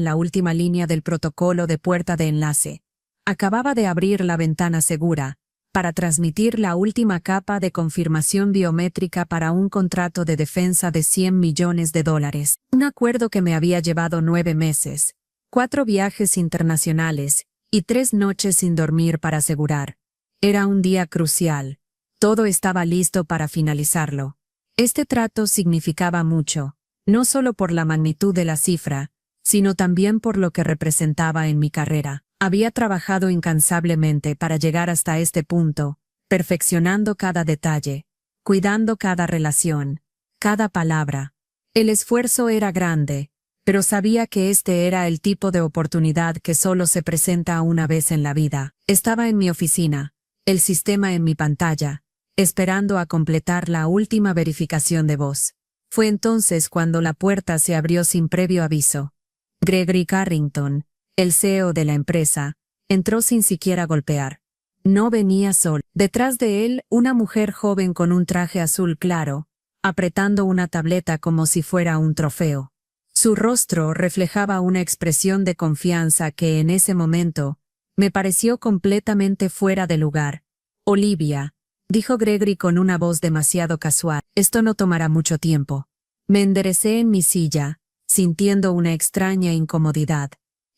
la última línea del protocolo de puerta de enlace. Acababa de abrir la ventana segura, para transmitir la última capa de confirmación biométrica para un contrato de defensa de $100 millones. Un acuerdo que me había llevado 9 meses, 4 viajes internacionales y 3 noches sin dormir para asegurar. Era un día crucial. Todo estaba listo para finalizarlo. Este trato significaba mucho, no solo por la magnitud de la cifra, sino también por lo que representaba en mi carrera. Había trabajado incansablemente para llegar hasta este punto, perfeccionando cada detalle, cuidando cada relación, cada palabra. El esfuerzo era grande, pero sabía que este era el tipo de oportunidad que solo se presenta una vez en la vida. Estaba en mi oficina, el sistema en mi pantalla, esperando a completar la última verificación de voz. Fue entonces cuando la puerta se abrió sin previo aviso. Gregory Carrington, el CEO de la empresa, entró sin siquiera golpear. No venía solo. Detrás de él, una mujer joven con un traje azul claro, apretando una tableta como si fuera un trofeo. Su rostro reflejaba una expresión de confianza que en ese momento me pareció completamente fuera de lugar. Olivia, dijo Gregory con una voz demasiado casual, esto no tomará mucho tiempo. Me enderecé en mi silla, sintiendo una extraña incomodidad.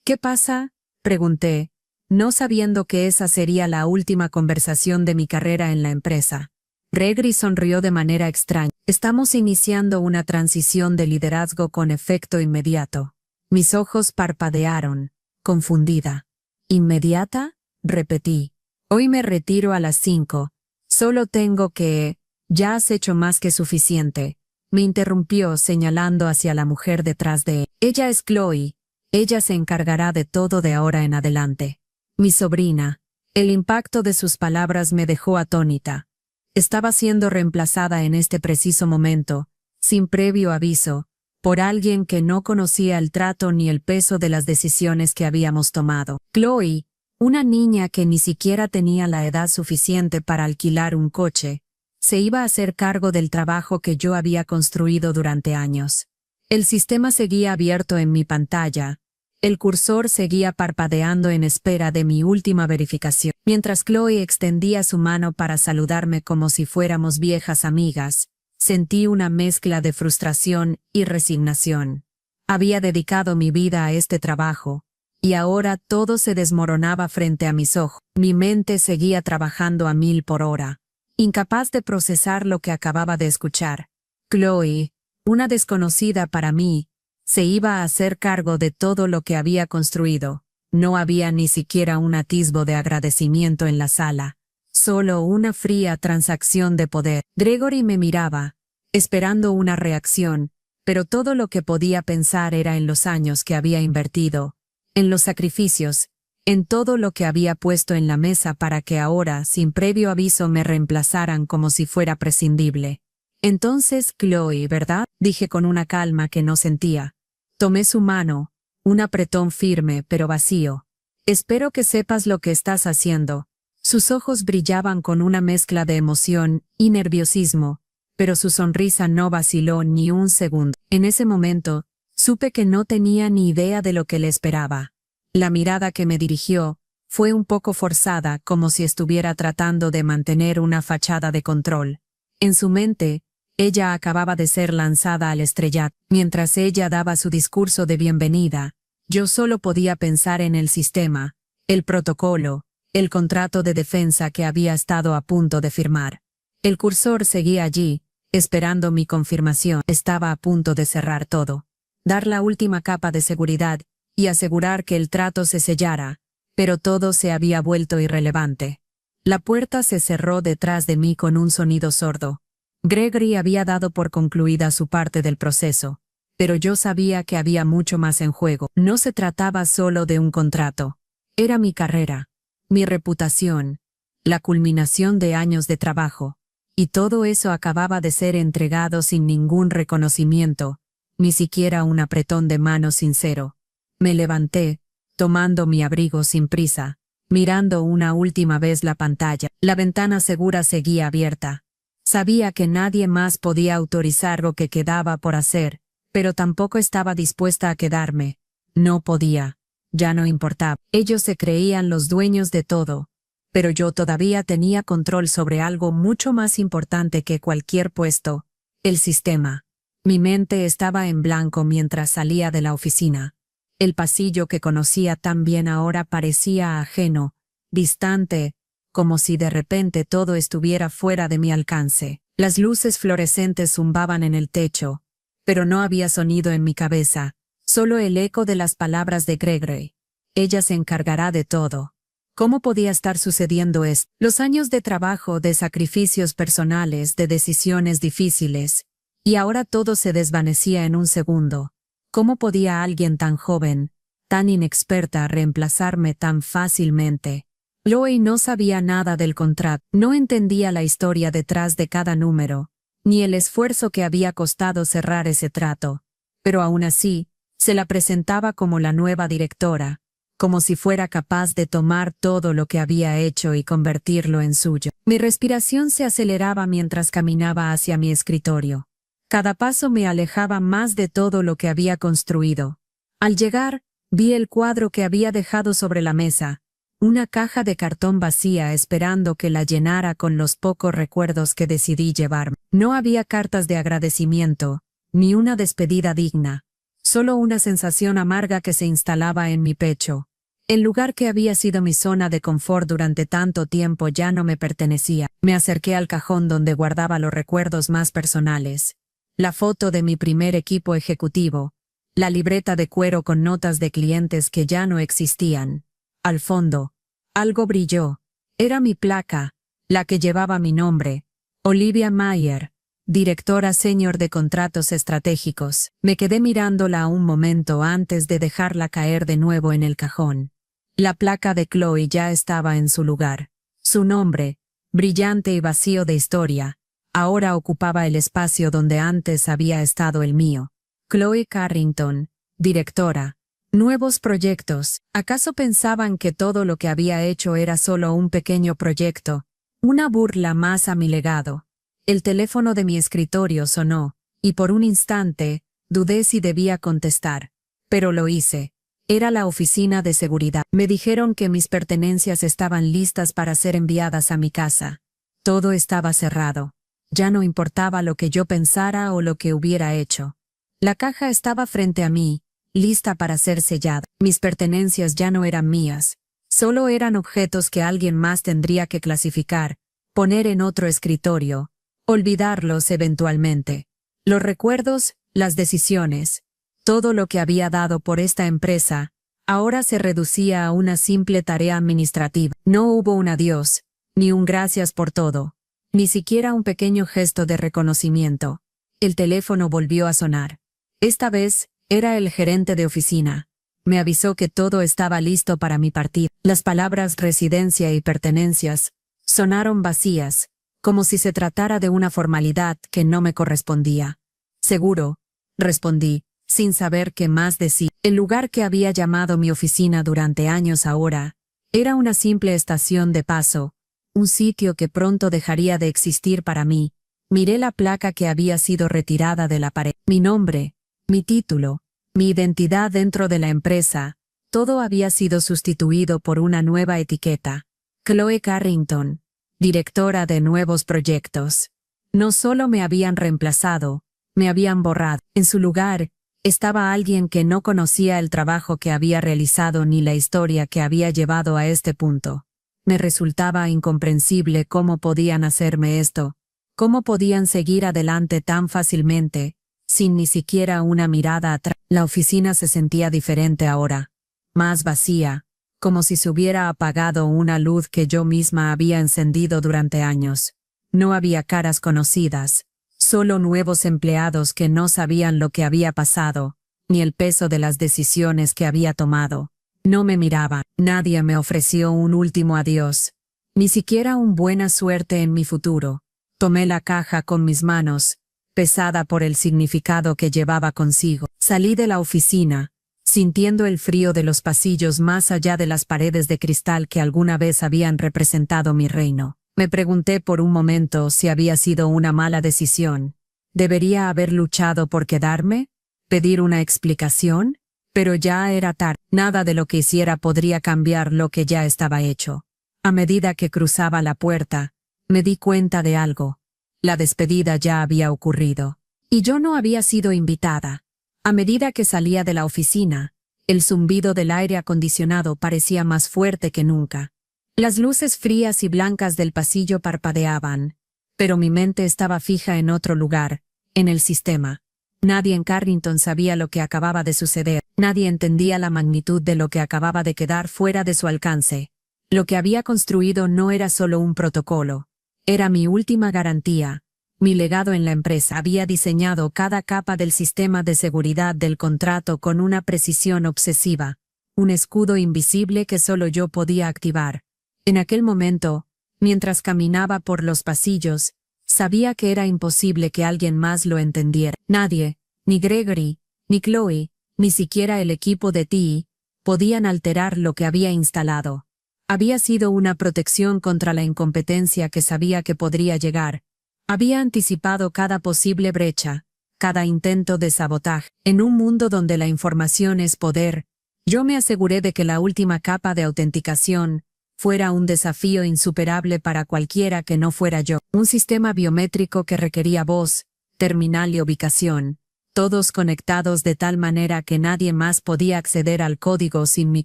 ¿Qué pasa?, pregunté, no sabiendo que esa sería la última conversación de mi carrera en la empresa. Gregory sonrió de manera extraña. Estamos iniciando una transición de liderazgo con efecto inmediato. Mis ojos parpadearon, confundida. ¿Inmediata?, repetí. Hoy me retiro a las 5. Solo tengo que... Ya has hecho más que suficiente. Me interrumpió señalando hacia la mujer detrás de él. Ella es Chloe. Ella se encargará de todo de ahora en adelante. Mi sobrina. El impacto de sus palabras me dejó atónita. Estaba siendo reemplazada en este preciso momento, sin previo aviso, por alguien que no conocía el trato ni el peso de las decisiones que habíamos tomado. Chloe, una niña que ni siquiera tenía la edad suficiente para alquilar un coche, se iba a hacer cargo del trabajo que yo había construido durante años. El sistema seguía abierto en mi pantalla. El cursor seguía parpadeando en espera de mi última verificación. Mientras Chloe extendía su mano para saludarme como si fuéramos viejas amigas, sentí una mezcla de frustración y resignación. Había dedicado mi vida a este trabajo, y ahora todo se desmoronaba frente a mis ojos. Mi mente seguía trabajando a 1000 por hora, incapaz de procesar lo que acababa de escuchar. Chloe, una desconocida para mí, se iba a hacer cargo de todo lo que había construido. No había ni siquiera un atisbo de agradecimiento en la sala, solo una fría transacción de poder. Gregory me miraba, esperando una reacción, pero todo lo que podía pensar era en los años que había invertido, en los sacrificios, en todo lo que había puesto en la mesa para que ahora, sin previo aviso, me reemplazaran como si fuera prescindible. Entonces, Chloe, ¿verdad?, dije con una calma que no sentía. Tomé su mano, un apretón firme pero vacío. Espero que sepas lo que estás haciendo. Sus ojos brillaban con una mezcla de emoción y nerviosismo, pero su sonrisa no vaciló ni un segundo. En ese momento, supe que no tenía ni idea de lo que le esperaba. La mirada que me dirigió fue un poco forzada, como si estuviera tratando de mantener una fachada de control. En su mente, ella acababa de ser lanzada al estrellato. Mientras ella daba su discurso de bienvenida, yo solo podía pensar en el sistema, el protocolo, el contrato de defensa que había estado a punto de firmar. El cursor seguía allí, esperando mi confirmación. Estaba a punto de cerrar todo, dar la última capa de seguridad y asegurar que el trato se sellara, pero todo se había vuelto irrelevante. La puerta se cerró detrás de mí con un sonido sordo. Gregory había dado por concluida su parte del proceso, pero yo sabía que había mucho más en juego. No se trataba solo de un contrato. Era mi carrera, mi reputación, la culminación de años de trabajo, y todo eso acababa de ser entregado sin ningún reconocimiento, ni siquiera un apretón de mano sincero. Me levanté, tomando mi abrigo sin prisa, mirando una última vez la pantalla. La ventana segura seguía abierta. Sabía que nadie más podía autorizar lo que quedaba por hacer, pero tampoco estaba dispuesta a quedarme. No podía. Ya no importaba. Ellos se creían los dueños de todo. Pero yo todavía tenía control sobre algo mucho más importante que cualquier puesto: el sistema. Mi mente estaba en blanco mientras salía de la oficina. El pasillo que conocía tan bien ahora parecía ajeno, distante, como si de repente todo estuviera fuera de mi alcance. Las luces fluorescentes zumbaban en el techo, pero no había sonido en mi cabeza, solo el eco de las palabras de Gregory. Ella se encargará de todo. ¿Cómo podía estar sucediendo esto? Los años de trabajo, de sacrificios personales, de decisiones difíciles, y ahora todo se desvanecía en un segundo. ¿Cómo podía alguien tan joven, tan inexperta, reemplazarme tan fácilmente? Chloe no sabía nada del contrato, no entendía la historia detrás de cada número, ni el esfuerzo que había costado cerrar ese trato. Pero aún así, se la presentaba como la nueva directora, como si fuera capaz de tomar todo lo que había hecho y convertirlo en suyo. Mi respiración se aceleraba mientras caminaba hacia mi escritorio. Cada paso me alejaba más de todo lo que había construido. Al llegar, vi el cuadro que había dejado sobre la mesa, una caja de cartón vacía esperando que la llenara con los pocos recuerdos que decidí llevarme. No había cartas de agradecimiento, ni una despedida digna, solo una sensación amarga que se instalaba en mi pecho. El lugar que había sido mi zona de confort durante tanto tiempo ya no me pertenecía. Me acerqué al cajón donde guardaba los recuerdos más personales. La foto de mi primer equipo ejecutivo, la libreta de cuero con notas de clientes que ya no existían. Al fondo, algo brilló. Era mi placa, la que llevaba mi nombre, Olivia Mayer, directora senior de contratos estratégicos. Me quedé mirándola un momento antes de dejarla caer de nuevo en el cajón. La placa de Chloe ya estaba en su lugar. Su nombre, brillante y vacío de historia, ahora ocupaba el espacio donde antes había estado el mío. Chloe Carrington, directora. Nuevos proyectos. ¿Acaso pensaban que todo lo que había hecho era solo un pequeño proyecto? Una burla más a mi legado. El teléfono de mi escritorio sonó, y por un instante, dudé si debía contestar. Pero lo hice. Era la oficina de seguridad. Me dijeron que mis pertenencias estaban listas para ser enviadas a mi casa. Todo estaba cerrado. Ya no importaba lo que yo pensara o lo que hubiera hecho. La caja estaba frente a mí, lista para ser sellada. Mis pertenencias ya no eran mías. Solo eran objetos que alguien más tendría que clasificar, poner en otro escritorio, olvidarlos eventualmente. Los recuerdos, las decisiones, todo lo que había dado por esta empresa, ahora se reducía a una simple tarea administrativa. No hubo un adiós, ni un gracias por todo. Ni siquiera un pequeño gesto de reconocimiento. El teléfono volvió a sonar. Esta vez, era el gerente de oficina. Me avisó que todo estaba listo para mi partida. Las palabras residencia y pertenencias sonaron vacías, como si se tratara de una formalidad que no me correspondía. Seguro, respondí, sin saber qué más decir. El lugar que había llamado mi oficina durante años ahora, era una simple estación de paso, un sitio que pronto dejaría de existir para mí. Miré la placa que había sido retirada de la pared. Mi nombre, mi título, mi identidad dentro de la empresa, todo había sido sustituido por una nueva etiqueta. Chloe Carrington, directora de nuevos proyectos. No solo me habían reemplazado, me habían borrado. En su lugar, estaba alguien que no conocía el trabajo que había realizado ni la historia que había llevado a este punto. Me resultaba incomprensible cómo podían hacerme esto, cómo podían seguir adelante tan fácilmente, sin ni siquiera una mirada atrás. La oficina se sentía diferente ahora, más vacía, como si se hubiera apagado una luz que yo misma había encendido durante años. No había caras conocidas, solo nuevos empleados que no sabían lo que había pasado, ni el peso de las decisiones que había tomado. No me miraban, nadie me ofreció un último adiós, ni siquiera un buena suerte en mi futuro. Tomé la caja con mis manos, pesada por el significado que llevaba consigo. Salí de la oficina, sintiendo el frío de los pasillos más allá de las paredes de cristal que alguna vez habían representado mi reino. Me pregunté por un momento si había sido una mala decisión. ¿Debería haber luchado por quedarme? ¿Pedir una explicación? Pero ya era tarde. Nada de lo que hiciera podría cambiar lo que ya estaba hecho. A medida que cruzaba la puerta, me di cuenta de algo. La despedida ya había ocurrido. Y yo no había sido invitada. A medida que salía de la oficina, el zumbido del aire acondicionado parecía más fuerte que nunca. Las luces frías y blancas del pasillo parpadeaban, pero mi mente estaba fija en otro lugar, en el sistema. Nadie en Carrington sabía lo que acababa de suceder. Nadie entendía la magnitud de lo que acababa de quedar fuera de su alcance. Lo que había construido no era solo un protocolo. Era mi última garantía. Mi legado en la empresa. Había diseñado cada capa del sistema de seguridad del contrato con una precisión obsesiva. Un escudo invisible que solo yo podía activar. En aquel momento, mientras caminaba por los pasillos, sabía que era imposible que alguien más lo entendiera. Nadie, ni Gregory, ni Chloe, ni siquiera el equipo de TI, podían alterar lo que había instalado. Había sido una protección contra la incompetencia que sabía que podría llegar. Había anticipado cada posible brecha, cada intento de sabotaje. En un mundo donde la información es poder, yo me aseguré de que la última capa de autenticación fuera un desafío insuperable para cualquiera que no fuera yo. Un sistema biométrico que requería voz, terminal y ubicación, todos conectados de tal manera que nadie más podía acceder al código sin mi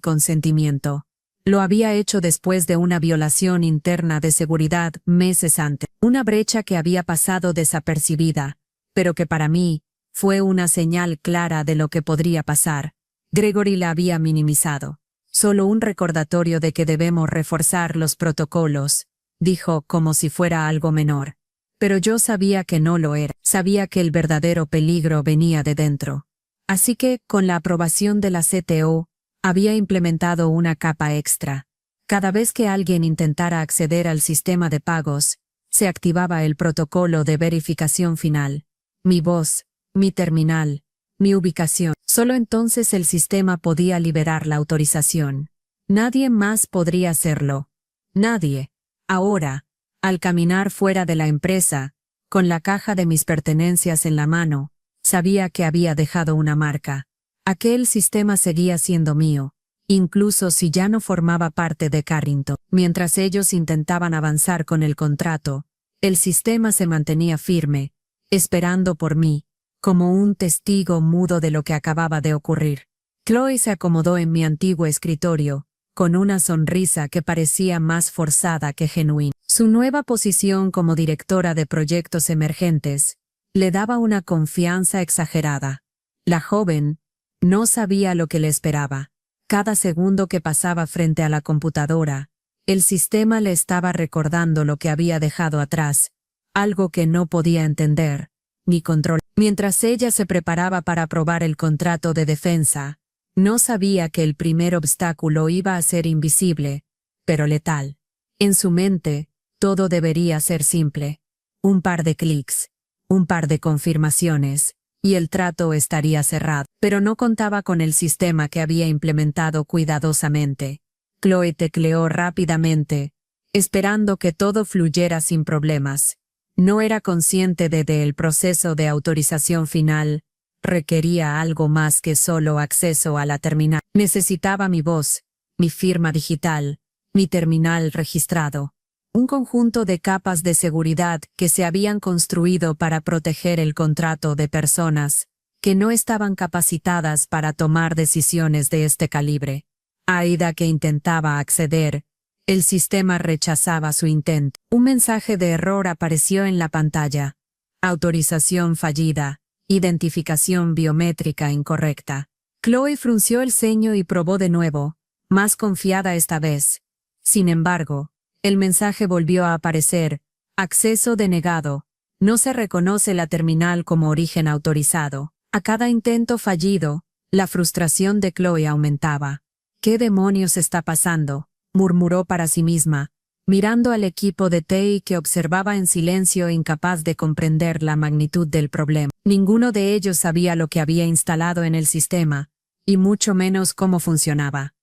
consentimiento. Lo había hecho después de una violación interna de seguridad meses antes. Una brecha que había pasado desapercibida, pero que para mí fue una señal clara de lo que podría pasar. Gregory la había minimizado. Solo un recordatorio de que debemos reforzar los protocolos, dijo como si fuera algo menor. Pero yo sabía que no lo era. Sabía que el verdadero peligro venía de dentro. Así que, con la aprobación de la CTO, había implementado una capa extra. Cada vez que alguien intentara acceder al sistema de pagos, se activaba el protocolo de verificación final. Mi voz, mi terminal, mi ubicación. Solo entonces el sistema podía liberar la autorización. Nadie más podría hacerlo. Nadie. Ahora, al caminar fuera de la empresa, con la caja de mis pertenencias en la mano, sabía que había dejado una marca. Aquel sistema seguía siendo mío, incluso si ya no formaba parte de Carrington. Mientras ellos intentaban avanzar con el contrato, el sistema se mantenía firme, esperando por mí, como un testigo mudo de lo que acababa de ocurrir. Chloe se acomodó en mi antiguo escritorio, con una sonrisa que parecía más forzada que genuina. Su nueva posición como directora de proyectos emergentes le daba una confianza exagerada. La joven no sabía lo que le esperaba. Cada segundo que pasaba frente a la computadora, el sistema le estaba recordando lo que había dejado atrás, algo que no podía entender, ni controlar. Mientras ella se preparaba para aprobar el contrato de defensa, no sabía que el primer obstáculo iba a ser invisible, pero letal. En su mente, todo debería ser simple. Un par de clics, un par de confirmaciones, y el trato estaría cerrado. Pero no contaba con el sistema que había implementado cuidadosamente. Chloe tecleó rápidamente, esperando que todo fluyera sin problemas. No era consciente de que el proceso de autorización final requería algo más que solo acceso a la terminal. Necesitaba mi voz, mi firma digital, mi terminal registrado. Un conjunto de capas de seguridad que se habían construido para proteger el contrato de personas que no estaban capacitadas para tomar decisiones de este calibre. Aida que intentaba acceder, el sistema rechazaba su intento. Un mensaje de error apareció en la pantalla. Autorización fallida. Identificación biométrica incorrecta. Chloe frunció el ceño y probó de nuevo, más confiada esta vez. Sin embargo, el mensaje volvió a aparecer. Acceso denegado. No se reconoce la terminal como origen autorizado. A cada intento fallido, la frustración de Chloe aumentaba. ¿Qué demonios está pasando?, murmuró para sí misma, mirando al equipo de TI que observaba en silencio incapaz de comprender la magnitud del problema. Ninguno de ellos sabía lo que había instalado en el sistema, y mucho menos cómo funcionaba.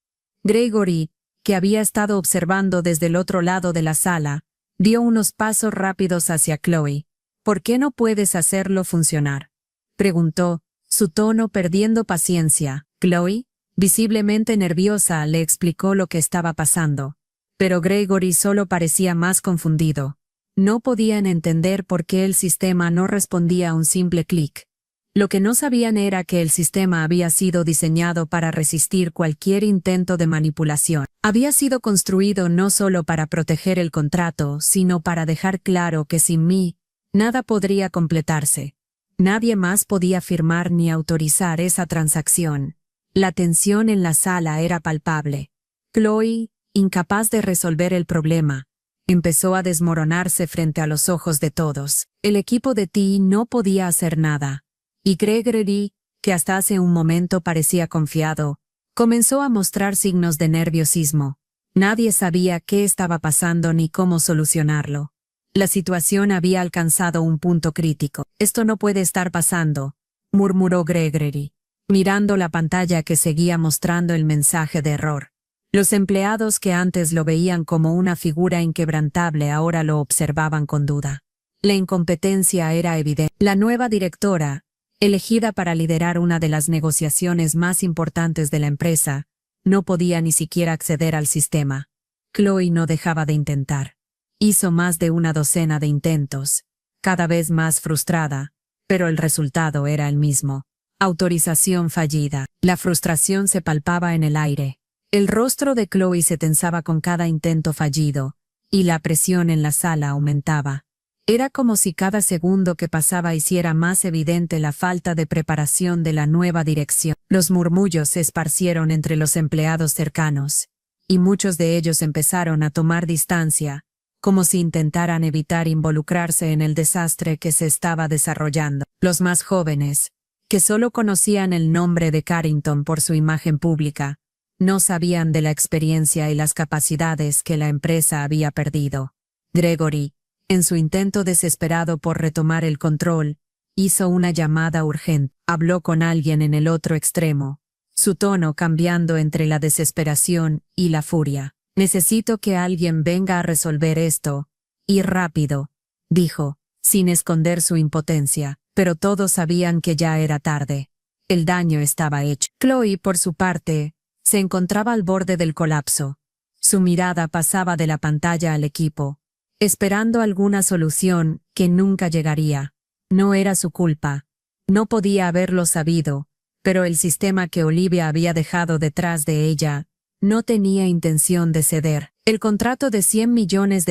Gregory, que había estado observando desde el otro lado de la sala, dio unos pasos rápidos hacia Chloe. ¿Por qué no puedes hacerlo funcionar?, preguntó, su tono perdiendo paciencia. Chloe, visiblemente nerviosa, le explicó lo que estaba pasando. Pero Gregory solo parecía más confundido. No podían entender por qué el sistema no respondía a un simple clic. Lo que no sabían era que el sistema había sido diseñado para resistir cualquier intento de manipulación. Había sido construido no solo para proteger el contrato, sino para dejar claro que sin mí, nada podría completarse. Nadie más podía firmar ni autorizar esa transacción. La tensión en la sala era palpable. Chloe, incapaz de resolver el problema, empezó a desmoronarse frente a los ojos de todos. El equipo de T no podía hacer nada. Y Gregory, que hasta hace un momento parecía confiado, comenzó a mostrar signos de nerviosismo. Nadie sabía qué estaba pasando ni cómo solucionarlo. La situación había alcanzado un punto crítico. «Esto no puede estar pasando», murmuró Gregory, mirando la pantalla que seguía mostrando el mensaje de error. Los empleados que antes lo veían como una figura inquebrantable ahora lo observaban con duda. La incompetencia era evidente. La nueva directora, elegida para liderar una de las negociaciones más importantes de la empresa, no podía ni siquiera acceder al sistema. Chloe no dejaba de intentar. Hizo más de una docena de intentos, cada vez más frustrada, pero el resultado era el mismo. Autorización fallida. La frustración se palpaba en el aire. El rostro de Chloe se tensaba con cada intento fallido, y la presión en la sala aumentaba. Era como si cada segundo que pasaba hiciera más evidente la falta de preparación de la nueva dirección. Los murmullos se esparcieron entre los empleados cercanos, y muchos de ellos empezaron a tomar distancia, como si intentaran evitar involucrarse en el desastre que se estaba desarrollando. Los más jóvenes, que solo conocían el nombre de Carrington por su imagen pública, no sabían de la experiencia y las capacidades que la empresa había perdido. Gregory, en su intento desesperado por retomar el control, hizo una llamada urgente. Habló con alguien en el otro extremo, su tono cambiando entre la desesperación y la furia. «Necesito que alguien venga a resolver esto, y rápido», dijo, sin esconder su impotencia, pero todos sabían que ya era tarde. El daño estaba hecho. Chloe, por su parte, se encontraba al borde del colapso. Su mirada pasaba de la pantalla al equipo, esperando alguna solución que nunca llegaría. No era su culpa. No podía haberlo sabido, pero el sistema que Olivia había dejado detrás de ella no tenía intención de ceder. El contrato de $100 millones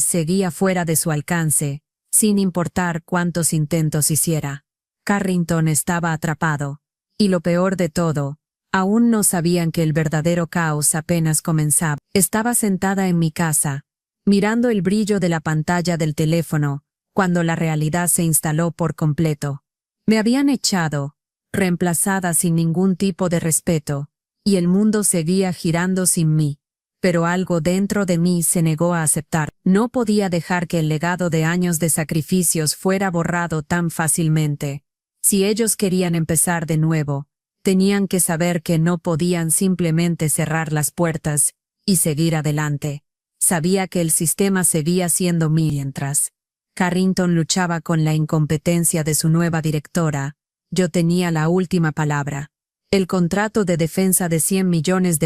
seguía fuera de su alcance, sin importar cuántos intentos hiciera. Carrington estaba atrapado. Y lo peor de todo, aún no sabían que el verdadero caos apenas comenzaba. Estaba sentada en mi casa, mirando el brillo de la pantalla del teléfono, cuando la realidad se instaló por completo. Me habían echado, reemplazada sin ningún tipo de respeto, y el mundo seguía girando sin mí. Pero algo dentro de mí se negó a aceptar. No podía dejar que el legado de años de sacrificios fuera borrado tan fácilmente. Si ellos querían empezar de nuevo, tenían que saber que no podían simplemente cerrar las puertas y seguir adelante. Sabía que el sistema seguía siendo mío mientras Carrington luchaba con la incompetencia de su nueva directora. Yo tenía la última palabra. El contrato de defensa de $100 millones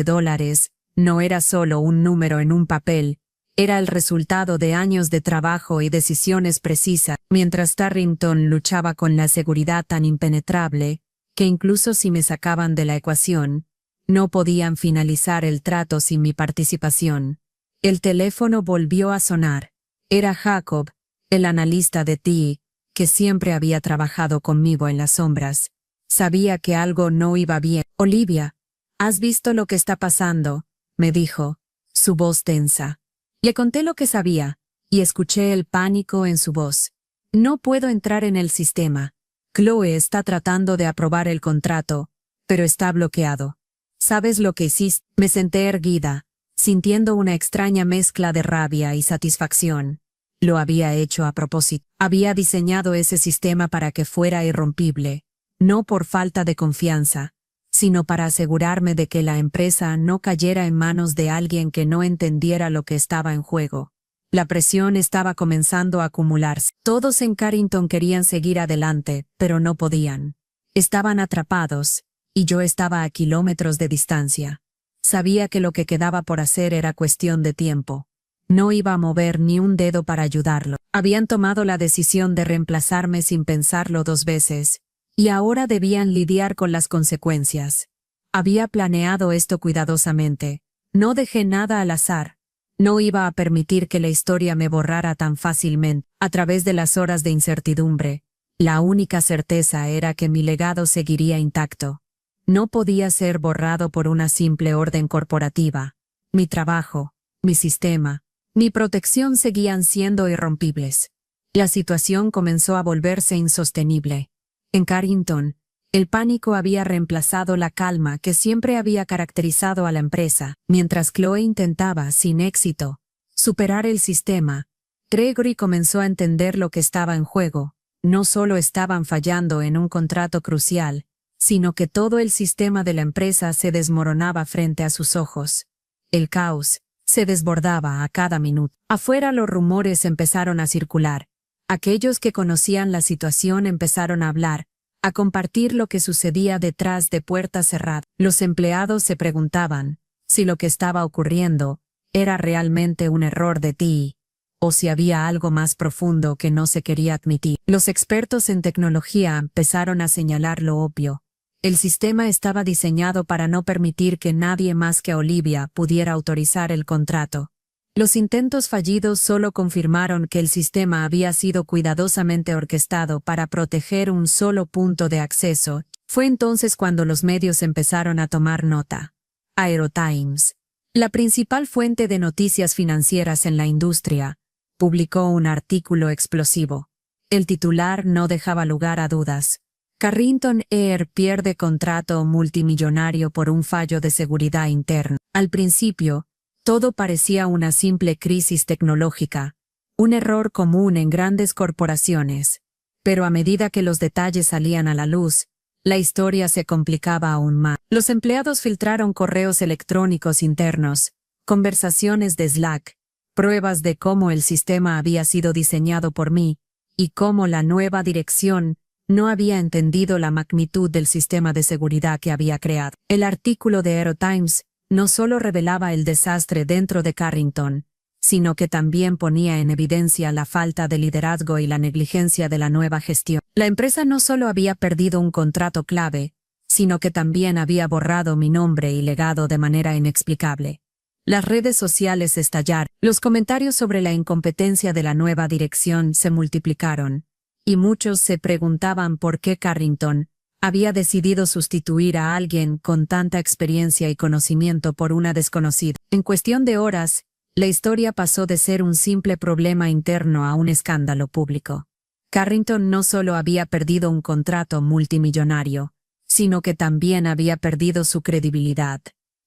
no era solo un número en un papel, era el resultado de años de trabajo y decisiones precisas. Mientras Carrington luchaba con la seguridad tan impenetrable, que incluso si me sacaban de la ecuación, no podían finalizar el trato sin mi participación. El teléfono volvió a sonar. Era Jacob, el analista de TI, que siempre había trabajado conmigo en las sombras. Sabía que algo no iba bien. «Olivia, ¿has visto lo que está pasando?», me dijo, su voz tensa. Le conté lo que sabía, y escuché el pánico en su voz. «No puedo entrar en el sistema. Chloe está tratando de aprobar el contrato, pero está bloqueado. ¿Sabes lo que hiciste?». Me senté erguida, sintiendo una extraña mezcla de rabia y satisfacción. Lo había hecho a propósito. Había diseñado ese sistema para que fuera irrompible, no por falta de confianza, sino para asegurarme de que la empresa no cayera en manos de alguien que no entendiera lo que estaba en juego. La presión estaba comenzando a acumularse. Todos en Carrington querían seguir adelante, pero no podían. Estaban atrapados, y yo estaba a kilómetros de distancia. Sabía que lo que quedaba por hacer era cuestión de tiempo. No iba a mover ni un dedo para ayudarlo. Habían tomado la decisión de reemplazarme sin pensarlo 2 veces, y ahora debían lidiar con las consecuencias. Había planeado esto cuidadosamente. No dejé nada al azar. No iba a permitir que la historia me borrara tan fácilmente. A través de las horas de incertidumbre, la única certeza era que mi legado seguiría intacto. No podía ser borrado por una simple orden corporativa. Mi trabajo, mi sistema, mi protección seguían siendo irrompibles. La situación comenzó a volverse insostenible. En Carrington, el pánico había reemplazado la calma que siempre había caracterizado a la empresa. Mientras Chloe intentaba, sin éxito, superar el sistema, Gregory comenzó a entender lo que estaba en juego. No solo estaban fallando en un contrato crucial, sino que todo el sistema de la empresa se desmoronaba frente a sus ojos. El caos se desbordaba a cada minuto. Afuera los rumores empezaron a circular. Aquellos que conocían la situación empezaron a hablar, a compartir lo que sucedía detrás de puertas cerradas. Los empleados se preguntaban si lo que estaba ocurriendo era realmente un error de TI, o si había algo más profundo que no se quería admitir. Los expertos en tecnología empezaron a señalar lo obvio. El sistema estaba diseñado para no permitir que nadie más que Olivia pudiera autorizar el contrato. Los intentos fallidos solo confirmaron que el sistema había sido cuidadosamente orquestado para proteger un solo punto de acceso. Fue entonces cuando los medios empezaron a tomar nota. AeroTimes, la principal fuente de noticias financieras en la industria, publicó un artículo explosivo. El titular no dejaba lugar a dudas. Carrington Air pierde contrato multimillonario por un fallo de seguridad interna. Al principio, todo parecía una simple crisis tecnológica, un error común en grandes corporaciones. Pero a medida que los detalles salían a la luz, la historia se complicaba aún más. Los empleados filtraron correos electrónicos internos, conversaciones de Slack, pruebas de cómo el sistema había sido diseñado por mí, y cómo la nueva dirección no había entendido la magnitud del sistema de seguridad que había creado. El artículo de AeroTimes no solo revelaba el desastre dentro de Carrington, sino que también ponía en evidencia la falta de liderazgo y la negligencia de la nueva gestión. La empresa no solo había perdido un contrato clave, sino que también había borrado mi nombre y legado de manera inexplicable. Las redes sociales estallaron. Los comentarios sobre la incompetencia de la nueva dirección se multiplicaron, y muchos se preguntaban por qué Carrington había decidido sustituir a alguien con tanta experiencia y conocimiento por una desconocida. En cuestión de horas, la historia pasó de ser un simple problema interno a un escándalo público. Carrington no solo había perdido un contrato multimillonario, sino que también había perdido su credibilidad.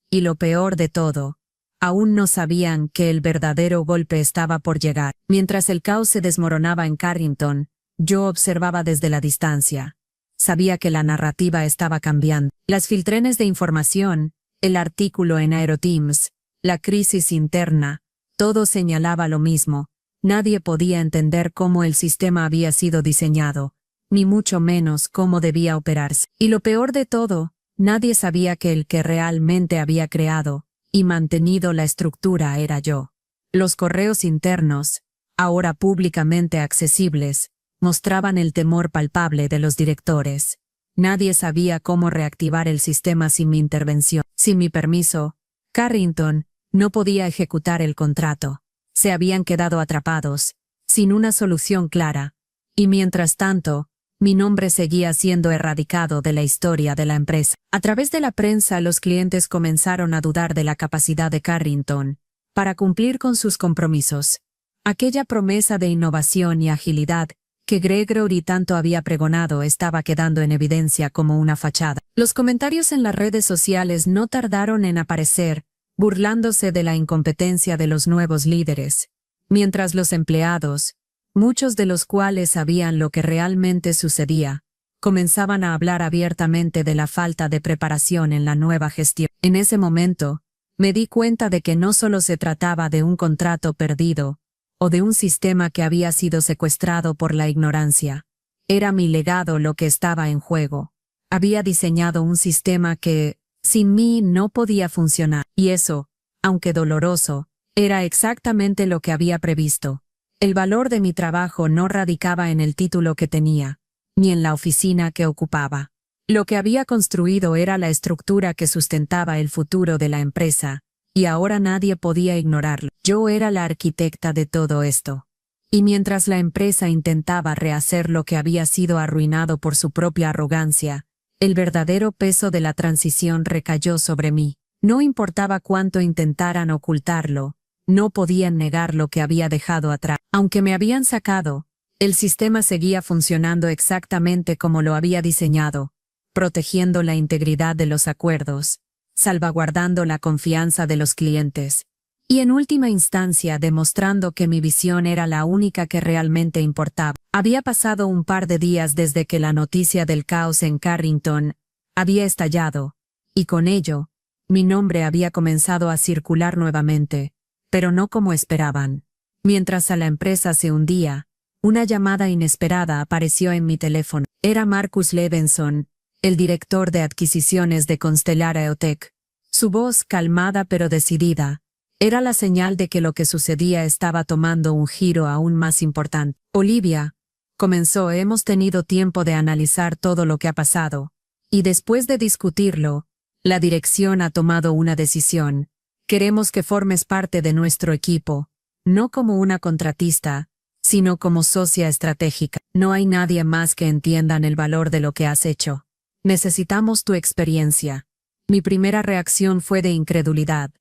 Y lo peor de todo, aún no sabían que el verdadero golpe estaba por llegar. Mientras el caos se desmoronaba en Carrington, yo observaba desde la distancia. Sabía que la narrativa estaba cambiando. Las filtraciones de información, el artículo en AeroTimes, la crisis interna, todo señalaba lo mismo. Nadie podía entender cómo el sistema había sido diseñado, ni mucho menos cómo debía operarse. Y lo peor de todo, nadie sabía que el que realmente había creado y mantenido la estructura era yo. Los correos internos, ahora públicamente accesibles, mostraban el temor palpable de los directores. Nadie sabía cómo reactivar el sistema sin mi intervención. Sin mi permiso, Carrington no podía ejecutar el contrato. Se habían quedado atrapados, sin una solución clara, y mientras tanto, mi nombre seguía siendo erradicado de la historia de la empresa. A través de la prensa, los clientes comenzaron a dudar de la capacidad de Carrington para cumplir con sus compromisos. Aquella promesa de innovación y agilidad que Gregory tanto había pregonado estaba quedando en evidencia como una fachada. Los comentarios en las redes sociales no tardaron en aparecer, burlándose de la incompetencia de los nuevos líderes, mientras los empleados, muchos de los cuales sabían lo que realmente sucedía, comenzaban a hablar abiertamente de la falta de preparación en la nueva gestión. En ese momento, me di cuenta de que no solo se trataba de un contrato perdido, o de un sistema que había sido secuestrado por la ignorancia. Era mi legado lo que estaba en juego. Había diseñado un sistema que, sin mí, no podía funcionar. Y eso, aunque doloroso, era exactamente lo que había previsto. El valor de mi trabajo no radicaba en el título que tenía, ni en la oficina que ocupaba. Lo que había construido era la estructura que sustentaba el futuro de la empresa, y ahora nadie podía ignorarlo. Yo era la arquitecta de todo esto. Y mientras la empresa intentaba rehacer lo que había sido arruinado por su propia arrogancia, el verdadero peso de la transición recayó sobre mí. No importaba cuánto intentaran ocultarlo, no podían negar lo que había dejado atrás. Aunque me habían sacado, el sistema seguía funcionando exactamente como lo había diseñado, protegiendo la integridad de los acuerdos, salvaguardando la confianza de los clientes, y en última instancia demostrando que mi visión era la única que realmente importaba. Había pasado un par de días desde que la noticia del caos en Carrington había estallado, y con ello, mi nombre había comenzado a circular nuevamente, pero no como esperaban. Mientras a la empresa se hundía, una llamada inesperada apareció en mi teléfono. Era Marcus Levinson, el director de adquisiciones de Constellar AeroTech. Su voz, calmada pero decidida, era la señal de que lo que sucedía estaba tomando un giro aún más importante. Olivia, comenzó, hemos tenido tiempo de analizar todo lo que ha pasado, y después de discutirlo, la dirección ha tomado una decisión. Queremos que formes parte de nuestro equipo, no como una contratista, sino como socia estratégica. No hay nadie más que entiendan el valor de lo que has hecho. Necesitamos tu experiencia. Mi primera reacción fue de incredulidad.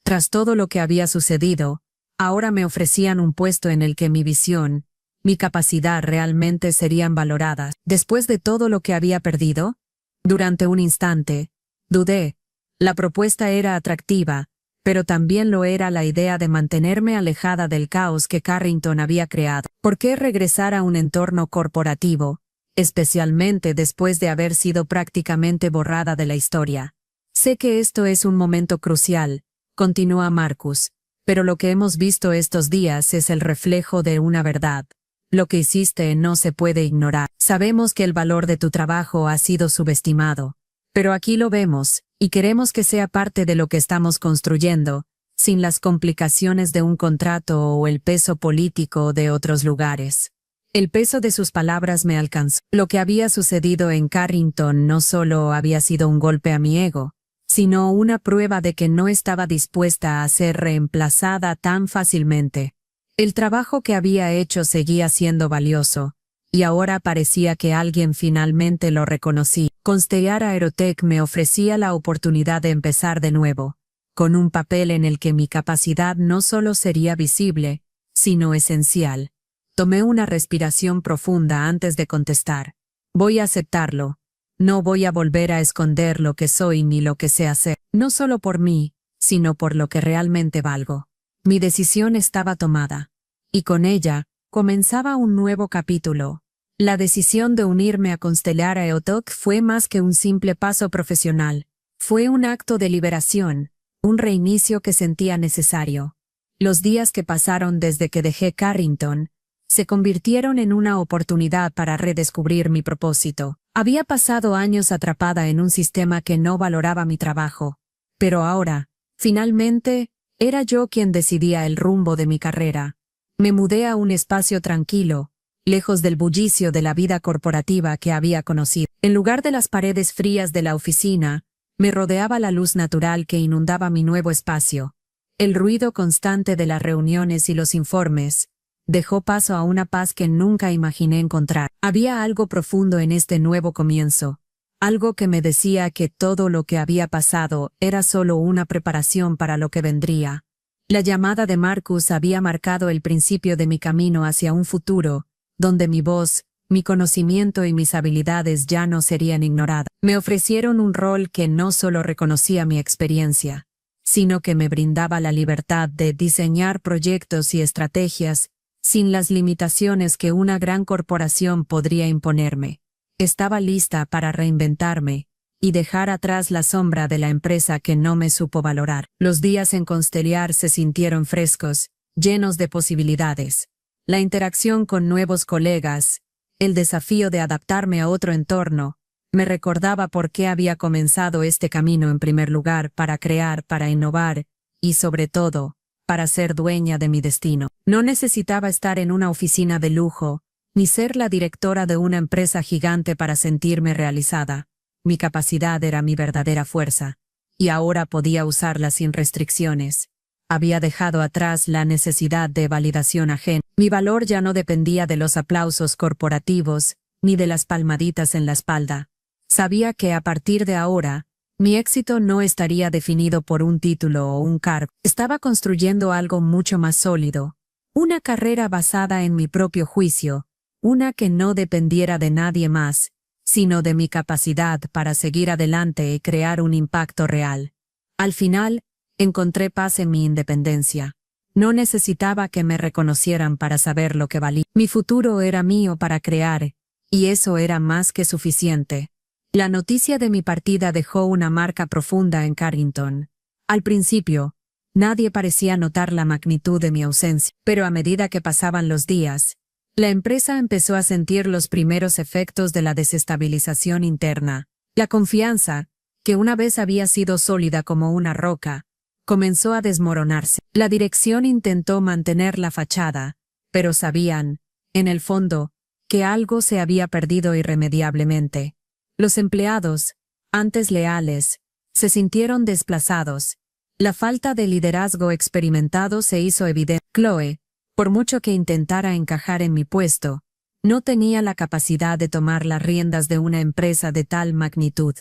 Tras todo lo que había sucedido, ahora me ofrecían un puesto en el que mi visión, mi capacidad realmente serían valoradas. Después de todo lo que había perdido, durante un instante, dudé. La propuesta era atractiva, pero también lo era la idea de mantenerme alejada del caos que Carrington había creado. ¿Por qué regresar a un entorno corporativo, especialmente después de haber sido prácticamente borrada de la historia? Sé que esto es un momento crucial, continúa Marcus, pero lo que hemos visto estos días es el reflejo de una verdad. Lo que hiciste no se puede ignorar. Sabemos que el valor de tu trabajo ha sido subestimado, pero aquí lo vemos, y queremos que sea parte de lo que estamos construyendo, sin las complicaciones de un contrato o el peso político de otros lugares. El peso de sus palabras me alcanzó. Lo que había sucedido en Carrington no solo había sido un golpe a mi ego, sino una prueba de que no estaba dispuesta a ser reemplazada tan fácilmente. El trabajo que había hecho seguía siendo valioso, y ahora parecía que alguien finalmente lo reconocía. Constellar AeroTech me ofrecía la oportunidad de empezar de nuevo, con un papel en el que mi capacidad no solo sería visible, sino esencial. Tomé una respiración profunda antes de contestar. Voy a aceptarlo. No voy a volver a esconder lo que soy ni lo que sé hacer, no solo por mí, sino por lo que realmente valgo. Mi decisión estaba tomada, y con ella, comenzaba un nuevo capítulo. La decisión de unirme a Constellar AeroTech fue más que un simple paso profesional. Fue un acto de liberación, un reinicio que sentía necesario. Los días que pasaron desde que dejé Carrington se convirtieron en una oportunidad para redescubrir mi propósito. Había pasado años atrapada en un sistema que no valoraba mi trabajo, pero ahora, finalmente, era yo quien decidía el rumbo de mi carrera. Me mudé a un espacio tranquilo, lejos del bullicio de la vida corporativa que había conocido. En lugar de las paredes frías de la oficina, me rodeaba la luz natural que inundaba mi nuevo espacio. El ruido constante de las reuniones y los informes dejó paso a una paz que nunca imaginé encontrar. Había algo profundo en este nuevo comienzo, algo que me decía que todo lo que había pasado era solo una preparación para lo que vendría. La llamada de Marcus había marcado el principio de mi camino hacia un futuro, donde mi voz, mi conocimiento y mis habilidades ya no serían ignoradas. Me ofrecieron un rol que no solo reconocía mi experiencia, sino que me brindaba la libertad de diseñar proyectos y estrategias sin las limitaciones que una gran corporación podría imponerme. Estaba lista para reinventarme y dejar atrás la sombra de la empresa que no me supo valorar. Los días en Constellar se sintieron frescos, llenos de posibilidades. La interacción con nuevos colegas, el desafío de adaptarme a otro entorno, Me recordaba por qué había comenzado este camino en primer lugar, para crear, para innovar, y sobre todo, para ser dueña de mi destino. No necesitaba estar en una oficina de lujo, ni ser la directora de una empresa gigante para sentirme realizada. Mi capacidad era mi verdadera fuerza, y ahora podía usarla sin restricciones. Había dejado atrás la necesidad de validación ajena. Mi valor ya no dependía de los aplausos corporativos, ni de las palmaditas en la espalda. Sabía que a partir de ahora, mi éxito no estaría definido por un título o un cargo. Estaba construyendo algo mucho más sólido. Una carrera basada en mi propio juicio, una que no dependiera de nadie más, sino de mi capacidad para seguir adelante y crear un impacto real. Al final, encontré paz en mi independencia. No necesitaba que me reconocieran para saber lo que valía. Mi futuro era mío para crear, y eso era más que suficiente. La noticia de mi partida dejó una marca profunda en Carrington. Al principio, nadie parecía notar la magnitud de mi ausencia, pero a medida que pasaban los días, la empresa empezó a sentir los primeros efectos de la desestabilización interna. La confianza, que una vez había sido sólida como una roca, comenzó a desmoronarse. La dirección intentó mantener la fachada, pero sabían, en el fondo, que algo se había perdido irremediablemente. Los empleados, antes leales, se sintieron desplazados. La falta de liderazgo experimentado se hizo evidente. Chloe, por mucho que intentara encajar en mi puesto, no tenía la capacidad de tomar las riendas de una empresa de tal magnitud.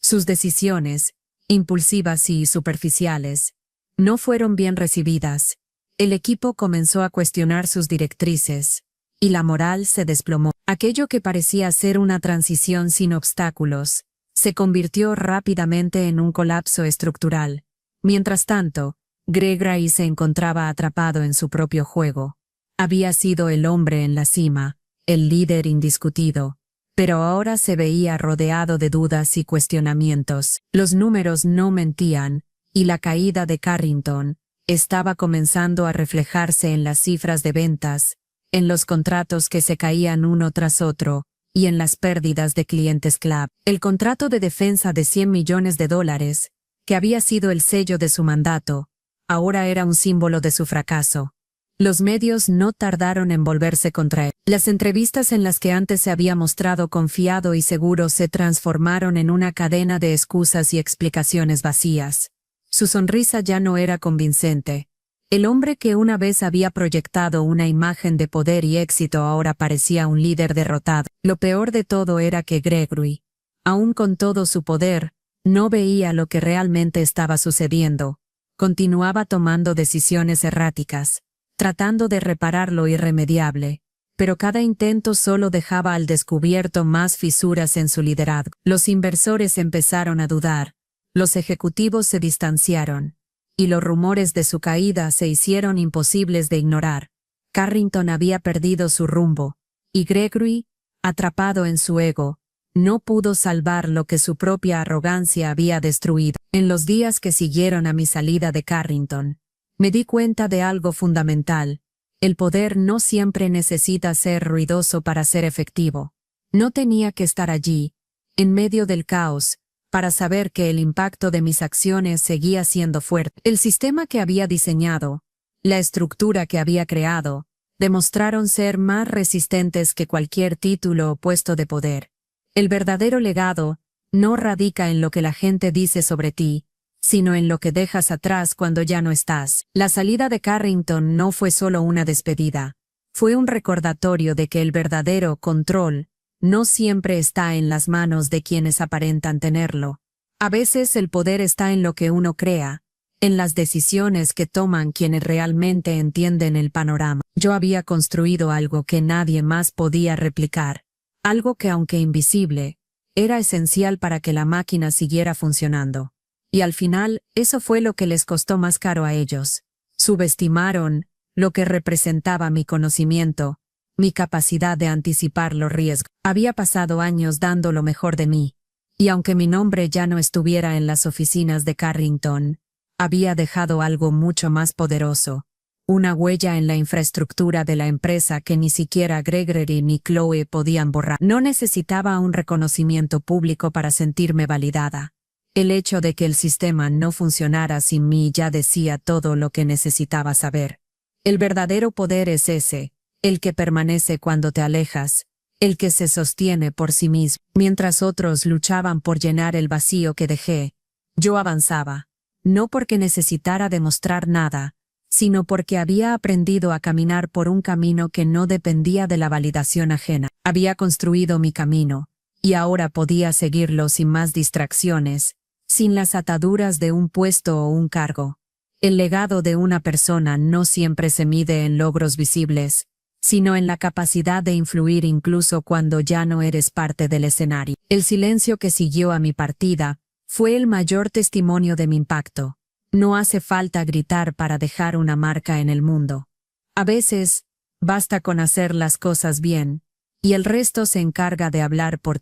Sus decisiones, impulsivas y superficiales, no fueron bien recibidas. El equipo comenzó a cuestionar sus directrices, y la moral se desplomó. Aquello que parecía ser una transición sin obstáculos, se convirtió rápidamente en un colapso estructural. Mientras tanto, Gregory se encontraba atrapado en su propio juego. Había sido el hombre en la cima, el líder indiscutido, pero ahora se veía rodeado de dudas y cuestionamientos. Los números no mentían, y la caída de Carrington estaba comenzando a reflejarse en las cifras de ventas, en los contratos que se caían uno tras otro, y en las pérdidas de clientes clave. El contrato de defensa de $100 millones, que había sido el sello de su mandato, ahora era un símbolo de su fracaso. Los medios no tardaron en volverse contra él. Las entrevistas en las que antes se había mostrado confiado y seguro se transformaron en una cadena de excusas y explicaciones vacías. Su sonrisa ya no era convincente. El hombre que una vez había proyectado una imagen de poder y éxito ahora parecía un líder derrotado. Lo peor de todo era que Gregory, aun con todo su poder, no veía lo que realmente estaba sucediendo. Continuaba tomando decisiones erráticas, tratando de reparar lo irremediable, pero cada intento solo dejaba al descubierto más fisuras en su liderazgo. Los inversores empezaron a dudar, los ejecutivos se distanciaron, y los rumores de su caída se hicieron imposibles de ignorar. Carrington había perdido su rumbo, y Gregory, atrapado en su ego, no pudo salvar lo que su propia arrogancia había destruido. En los días que siguieron a mi salida de Carrington, me di cuenta de algo fundamental. El poder no siempre necesita ser ruidoso para ser efectivo. No tenía que estar allí, en medio del caos, para saber que el impacto de mis acciones seguía siendo fuerte. El sistema que había diseñado, la estructura que había creado, demostraron ser más resistentes que cualquier título o puesto de poder. El verdadero legado no radica en lo que la gente dice sobre ti, sino en lo que dejas atrás cuando ya no estás. La salida de Carrington no fue solo una despedida, fue un recordatorio de que el verdadero control no siempre está en las manos de quienes aparentan tenerlo. A veces el poder está en lo que uno crea, en las decisiones que toman quienes realmente entienden el panorama. Yo había construido algo que nadie más podía replicar, algo que, aunque invisible, era esencial para que la máquina siguiera funcionando. Y al final, eso fue lo que les costó más caro a ellos. Subestimaron lo que representaba mi conocimiento, mi capacidad de anticipar los riesgos. Había pasado años dando lo mejor de mí, y aunque mi nombre ya no estuviera en las oficinas de Carrington, había dejado algo mucho más poderoso, una huella en la infraestructura de la empresa que ni siquiera Gregory ni Chloe podían borrar. No necesitaba un reconocimiento público para sentirme validada. El hecho de que el sistema no funcionara sin mí ya decía todo lo que necesitaba saber. El verdadero poder es ese, el que permanece cuando te alejas, el que se sostiene por sí mismo. Mientras otros luchaban por llenar el vacío que dejé, yo avanzaba, no porque necesitara demostrar nada, sino porque había aprendido a caminar por un camino que no dependía de la validación ajena. Había construido mi camino, y ahora podía seguirlo sin más distracciones, sin las ataduras de un puesto o un cargo. El legado de una persona no siempre se mide en logros visibles, sino en la capacidad de influir incluso cuando ya no eres parte del escenario. El silencio que siguió a mi partida fue el mayor testimonio de mi impacto. No hace falta gritar para dejar una marca en el mundo. A veces, basta con hacer las cosas bien, y el resto se encarga de hablar por ti.